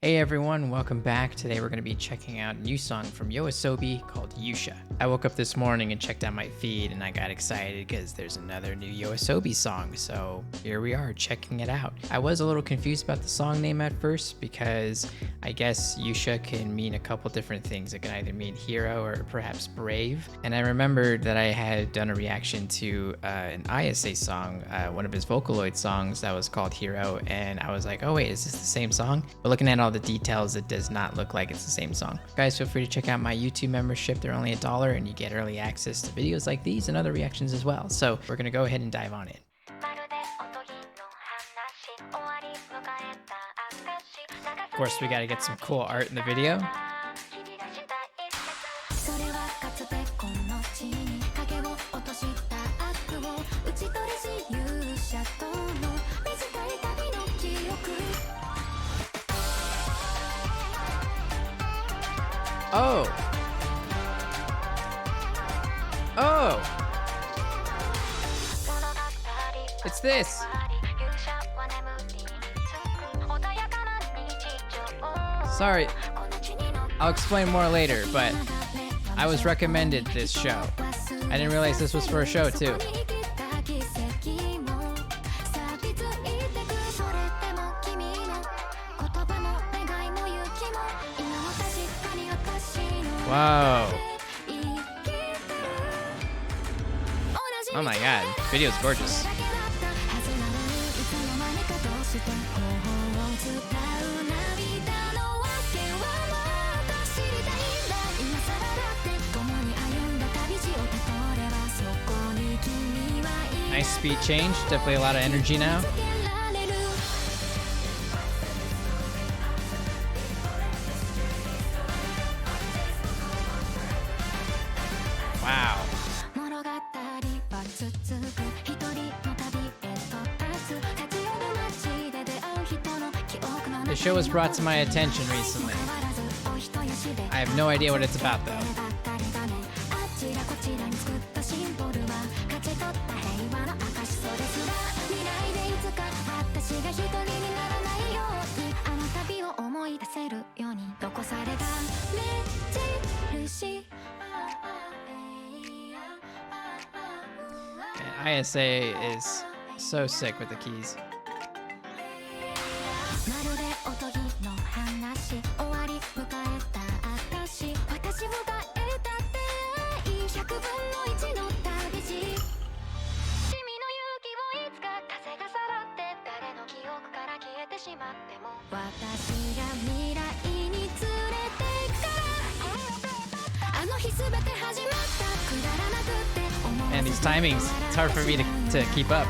Hey everyone, welcome back. Today we're going to be checking out a new song from Yoasobi called Yuusha. I woke up this morning and checked out my feed and I got excited because there's another new Yoasobi song, so here we are checking it out. I was a little confused about the song name at first because I guess Yuusha can mean a couple different things. It can either mean hero or perhaps brave. And I remembered that I had done a reaction to an ISA song, one of his Vocaloid songs that was called Hero, and I was like, oh wait, is this the same song? But looking at all the details, it does not look like it's the same song. Guys, feel free to check out my YouTube membership. They're only $1 and you get early access to videos like these and other reactions as well. So we're gonna go ahead and dive on in. Of course, we gotta get some cool art in the video. Oh! Oh! It's this! Sorry, I'll explain more later, but I was recommended this show. I didn't realize this was for a show too. Whoa. Oh my god, video's gorgeous. Nice speed change, definitely a lot of energy now. Wow. This show was brought to my attention recently. I have no idea what it's about though. And ISA is so sick with the keys. And these timings, it's hard for me to keep up.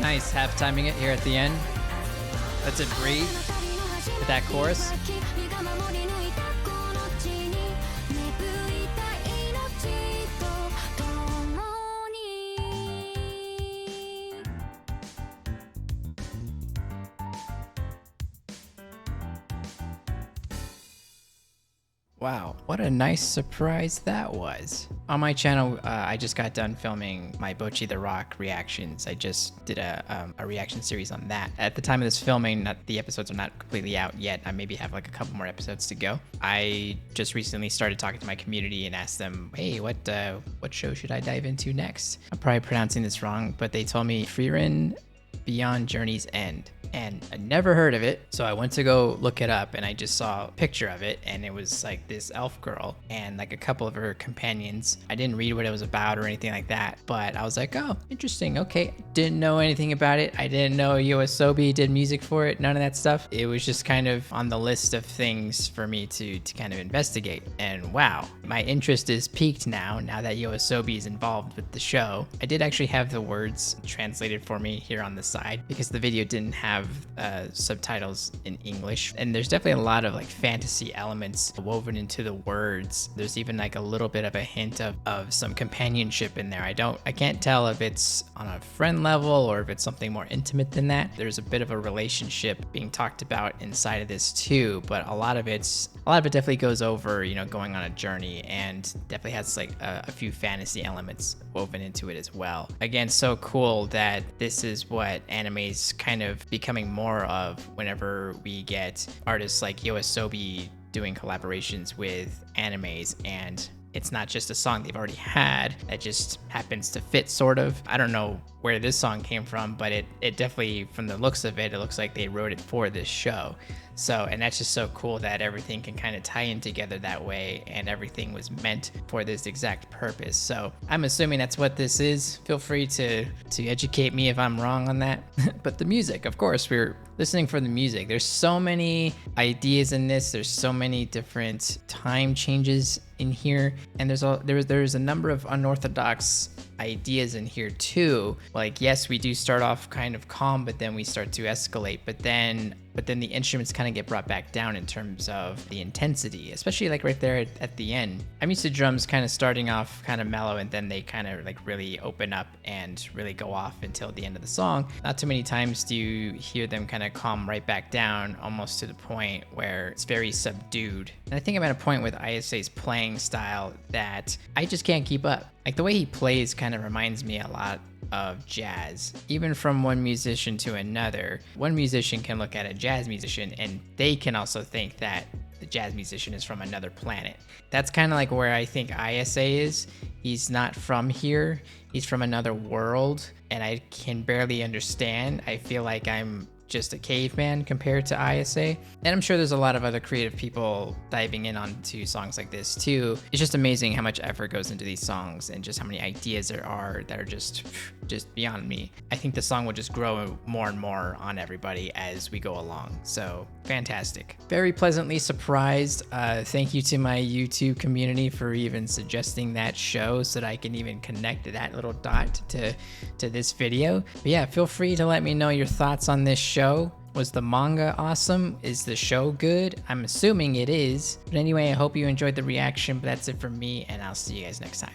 Nice, half timing it here at the end. Lets it breathe with that chorus. Wow, what a nice surprise that was. On my channel, I just got done filming my Bocchi the Rock reactions. I just did a reaction series on that. At the time of this filming, the episodes are not completely out yet. I maybe have like a couple more episodes to go. I just recently started talking to my community and asked them, hey, what show should I dive into next? I'm probably pronouncing this wrong, but they told me Frieren Beyond Journey's End. And I never heard of it, so I went to go look it up and I just saw a picture of it, and it was like this elf girl and like a couple of her companions. I didn't read what it was about or anything like that, but I was like, oh, interesting, okay. Didn't know anything about it. I didn't know Yoasobi did music for it, none of that stuff. It was just kind of on the list of things for me to kind of investigate. And wow, my interest is piqued now that Yoasobi is involved with the show. I did actually have the words translated for me here on the side because the video didn't have have subtitles in English, and there's definitely a lot of like fantasy elements woven into the words. There's even like a little bit of a hint of some companionship in there. I can't tell if it's on a friend level or if it's something more intimate than that. There's a bit of a relationship being talked about inside of this too, but a lot of it definitely goes over, you know, going on a journey, and definitely has like a few fantasy elements woven into it as well. Again, so cool that this is what anime's kind of becoming more of whenever we get artists like Yoasobi doing collaborations with animes, and it's not just a song they've already had that just happens to fit, sort of. I don't know where this song came from, but it definitely, from the looks of it, it looks like they wrote it for this show. So, and that's just so cool that everything can kind of tie in together that way, and everything was meant for this exact purpose. So I'm assuming that's what this is. Feel free to educate me if I'm wrong on that. But the music, of course, we're listening for the music. There's so many ideas in this. There's so many different time changes in here, and there's a number of unorthodox ideas in here too. Like, yes, we do start off kind of calm, but then we start to escalate, but then the instruments kind of get brought back down in terms of the intensity, especially like right there at the end. I'm used to drums kind of starting off kind of mellow, and then they kind of like really open up and really go off until the end of the song. Not too many times do you hear them kind of calm right back down, almost to the point where it's very subdued. And I think I'm at a point with ISA's playing style that I just can't keep up. Like, the way he plays kind of reminds me a lot of jazz. Even from one musician to another, one musician can look at a jazz musician and they can also think that the jazz musician is from another planet. That's kind of like where I think ISA is. He's not from here, he's from another world, and I can barely understand. I feel like I'm just a caveman compared to ISA. And I'm sure there's a lot of other creative people diving in onto songs like this too. It's just amazing how much effort goes into these songs, and just how many ideas there are that are just beyond me. I think the song will just grow more and more on everybody as we go along. So fantastic. Very pleasantly surprised. Thank you to my YouTube community for even suggesting that show so that I can even connect that little dot to this video. But yeah, feel free to let me know your thoughts on this show. Was the manga awesome? Is the show good? I'm assuming it is. But anyway, I hope you enjoyed the reaction, but that's it from me, and I'll see you guys next time.